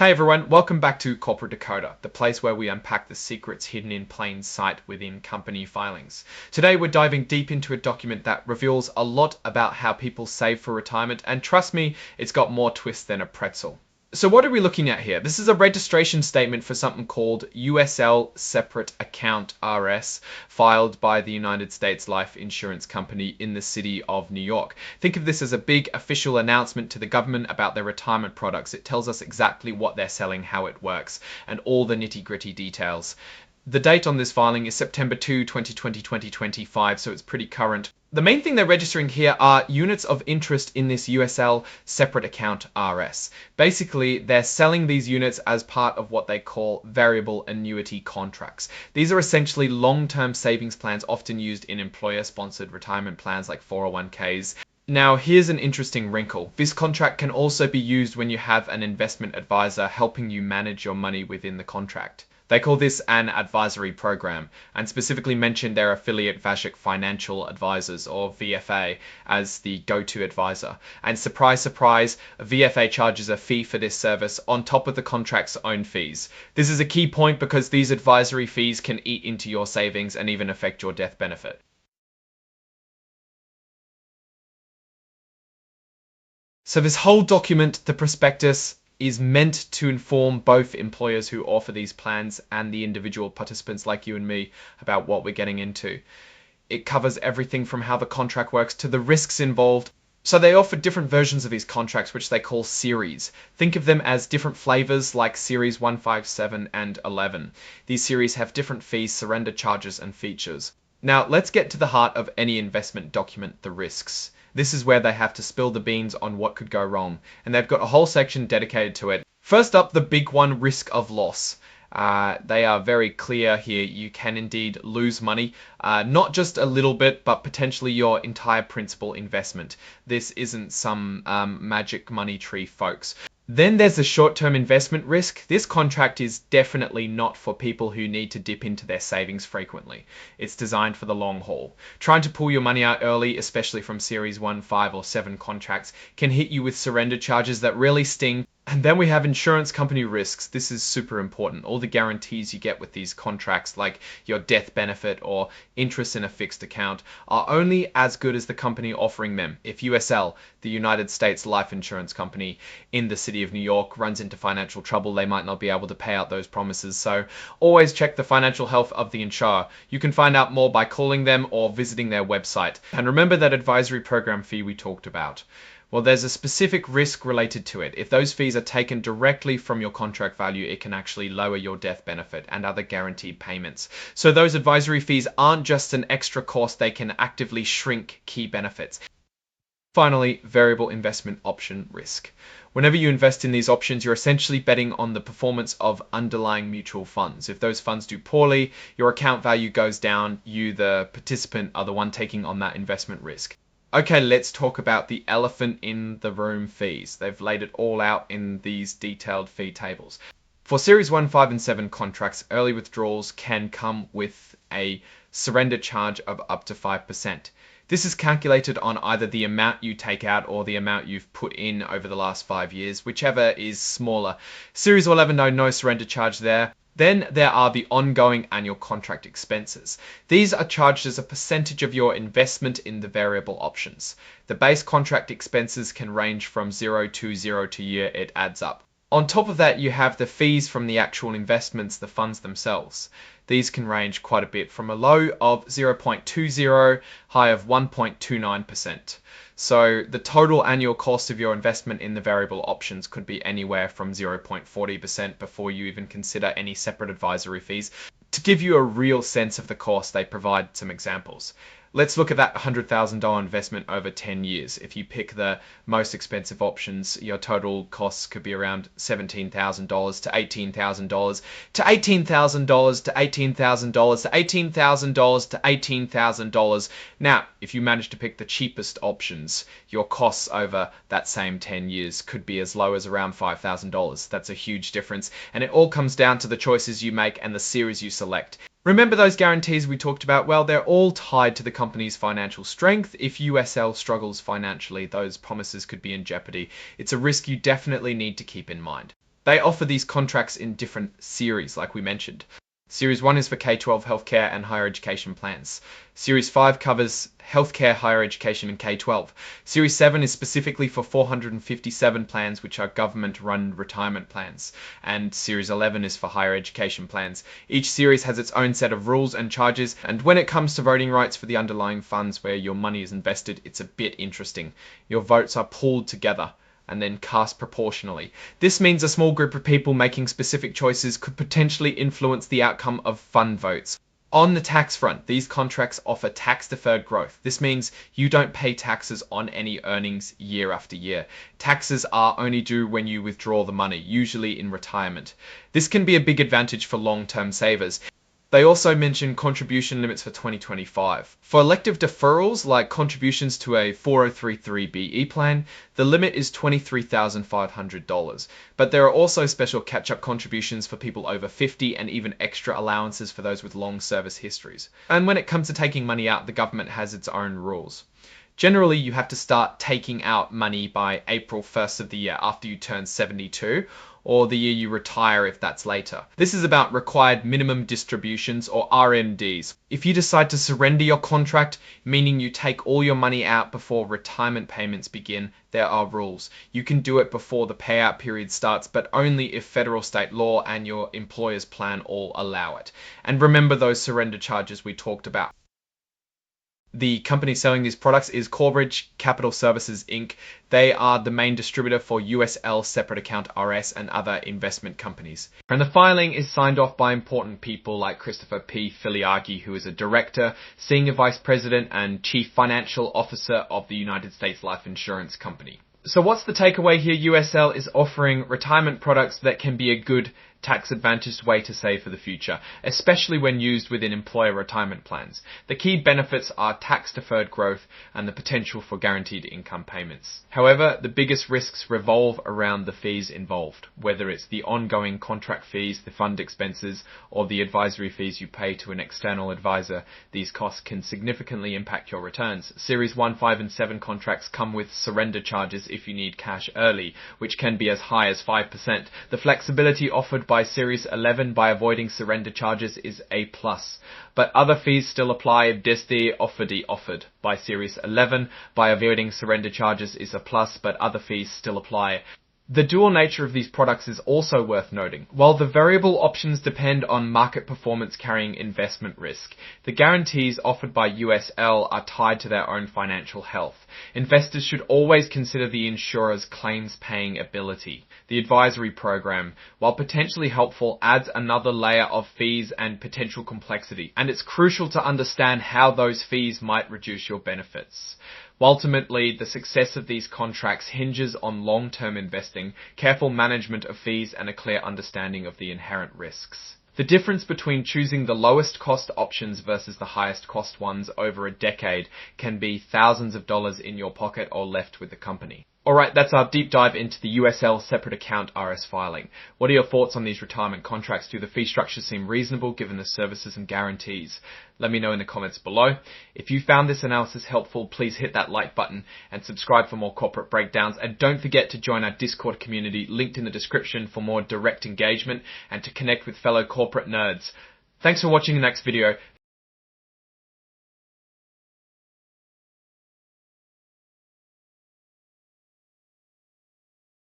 Hey everyone, welcome back to Corporate Decoder, the place where we unpack the secrets hidden in plain sight within company filings. Today we're diving deep into a document that reveals a lot about how people save for retirement, and trust me, it's got more twists than a pretzel. So what are we looking at here? This is a registration statement for something called USL Separate Account RS, filed by the United States Life Insurance Company in the city of New York. Think of this as a big official announcement to the government about their retirement products. It tells us exactly what they're selling, how it works, and all the nitty-gritty details. The date on this filing is September 2, 2020-2025, so it's pretty current. The main thing they're registering here are units of interest in this USL separate account RS. Basically, they're selling these units as part of what they call variable annuity contracts. These are essentially long-term savings plans often used in employer-sponsored retirement plans like 401ks. Now, here's an interesting wrinkle. This contract can also be used when you have an investment advisor helping you manage your money within the contract. They call this an advisory program and specifically mention their affiliate Vashik Financial Advisors, or VFA, as the go-to advisor. And surprise, surprise, VFA charges a fee for this service on top of the contract's own fees. This is a key point because these advisory fees can eat into your savings and even affect your death benefit. So this whole document, the prospectus, is meant to inform both employers who offer these plans and the individual participants like you and me about what we're getting into. It covers everything from how the contract works to the risks involved. So they offer different versions of these contracts, which they call series. Think of them as different flavors like series 1, 5, 7, and 11. These series have different fees, surrender charges, and features. Now let's get to the heart of any investment document, the risks. This is where they have to spill the beans on what could go wrong, and they've got a whole section dedicated to it. First up, the big one, risk of loss. They are very clear here. You can indeed lose money, not just a little bit, but potentially your entire principal investment. This isn't some magic money tree, folks. Then there's the short-term investment risk. This contract is definitely not for people who need to dip into their savings frequently. It's designed for the long haul. Trying to pull your money out early, especially from Series 1, 5, or 7 contracts, can hit you with surrender charges that really sting. And then we have insurance company risks. This is super important. All the guarantees you get with these contracts, like your death benefit or interest in a fixed account, are only as good as the company offering them. If USL, the United States Life Insurance Company in the city of New York, runs into financial trouble, they might not be able to pay out those promises. So always check the financial health of the insurer. You can find out more by calling them or visiting their website. And remember that advisory program fee we talked about. Well, there's a specific risk related to it. If those fees are taken directly from your contract value, it can actually lower your death benefit and other guaranteed payments. So those advisory fees aren't just an extra cost, they can actively shrink key benefits. Finally, variable investment option risk. Whenever you invest in these options, you're essentially betting on the performance of underlying mutual funds. If those funds do poorly, your account value goes down, you, the participant, are the one taking on that investment risk. Okay, let's talk about the elephant in the room, fees. They've laid it all out in these detailed fee tables. For Series 1, 5, and 7 contracts, early withdrawals can come with a surrender charge of up to 5%. This is calculated on either the amount you take out or the amount you've put in over the last 5 years, whichever is smaller. Series 11, no surrender charge there. Then there are the ongoing annual contract expenses. These are charged as a percentage of your investment in the variable options. The base contract expenses can range from 0 to 0 to year, it adds up. On top of that, you have the fees from the actual investments, the funds themselves. These can range quite a bit, from a low of 0.20, high of 1.29%. So the total annual cost of your investment in the variable options could be anywhere from 0.40% before you even consider any separate advisory fees. To give you a real sense of the cost, they provide some examples. Let's look at that $100,000 investment over 10 years. If you pick the most expensive options, your total costs could be around $17,000 to $18,000 to $18,000 to $18,000 to $18,000 to $18,000. Now, if you manage to pick the cheapest options, your costs over that same 10 years could be as low as around $5,000. That's a huge difference, and it all comes down to the choices you make and the series you select. Remember those guarantees we talked about? Well, they're all tied to the company's financial strength. If USL struggles financially, those promises could be in jeopardy. It's a risk you definitely need to keep in mind. They offer these contracts in different series, like we mentioned. Series 1 is for K-12 healthcare and higher education plans. Series 5 covers healthcare, higher education, and K-12. Series 7 is specifically for 457 plans, which are government-run retirement plans. And Series 11 is for higher education plans. Each series has its own set of rules and charges, and when it comes to voting rights for the underlying funds where your money is invested, it's a bit interesting. Your votes are pooled together and then cast proportionally. This means a small group of people making specific choices could potentially influence the outcome of fund votes. On the tax front, these contracts offer tax-deferred growth. This means you don't pay taxes on any earnings year after year. Taxes are only due when you withdraw the money, usually in retirement. This can be a big advantage for long-term savers. They also mention contribution limits for 2025. For elective deferrals, like contributions to a 4033BE plan, the limit is $23,500. But there are also special catch-up contributions for people over 50 and even extra allowances for those with long service histories. And when it comes to taking money out, the government has its own rules. Generally, you have to start taking out money by April 1st of the year after you turn 72, or the year you retire if that's later. This is about required minimum distributions, or RMDs. If you decide to surrender your contract, meaning you take all your money out before retirement payments begin, there are rules. You can do it before the payout period starts, but only if federal, state law and your employer's plan all allow it. And remember those surrender charges we talked about. The company selling these products is Corbridge Capital Services, Inc. They are the main distributor for USL, Separate Account RS, and other investment companies. And the filing is signed off by important people like Christopher P. Filiaggi, who is a director, senior vice president, and chief financial officer of the United States Life Insurance Company. So what's the takeaway here? USL is offering retirement products that can be a good tax-advantaged way to save for the future, especially when used within employer retirement plans. The key benefits are tax-deferred growth and the potential for guaranteed income payments. However, the biggest risks revolve around the fees involved, whether it's the ongoing contract fees, the fund expenses, or the advisory fees you pay to an external advisor. These costs can significantly impact your returns. Series 1, 5, and 7 contracts come with surrender charges if you need cash early, which can be as high as 5%. The flexibility offered by Series 11 by avoiding surrender charges is A+, but other fees still apply if DSD offered. By Series 11, by avoiding surrender charges is A+, but other fees still apply. The dual nature of these products is also worth noting. While the variable options depend on market performance carrying investment risk, the guarantees offered by USL are tied to their own financial health. Investors should always consider the insurer's claims-paying ability. The advisory program, while potentially helpful, adds another layer of fees and potential complexity, and it's crucial to understand how those fees might reduce your benefits. Ultimately, the success of these contracts hinges on long-term investing, careful management of fees, and a clear understanding of the inherent risks. The difference between choosing the lowest cost options versus the highest cost ones over a decade can be thousands of dollars in your pocket or left with the company. Alright, that's our deep dive into the USL Separate Account RS filing. What are your thoughts on these retirement contracts? Do the fee structures seem reasonable given the services and guarantees? Let me know in the comments below. If you found this analysis helpful, please hit that like button and subscribe for more corporate breakdowns. And don't forget to join our Discord community linked in the description for more direct engagement and to connect with fellow corporate nerds. Thanks for watching the next video.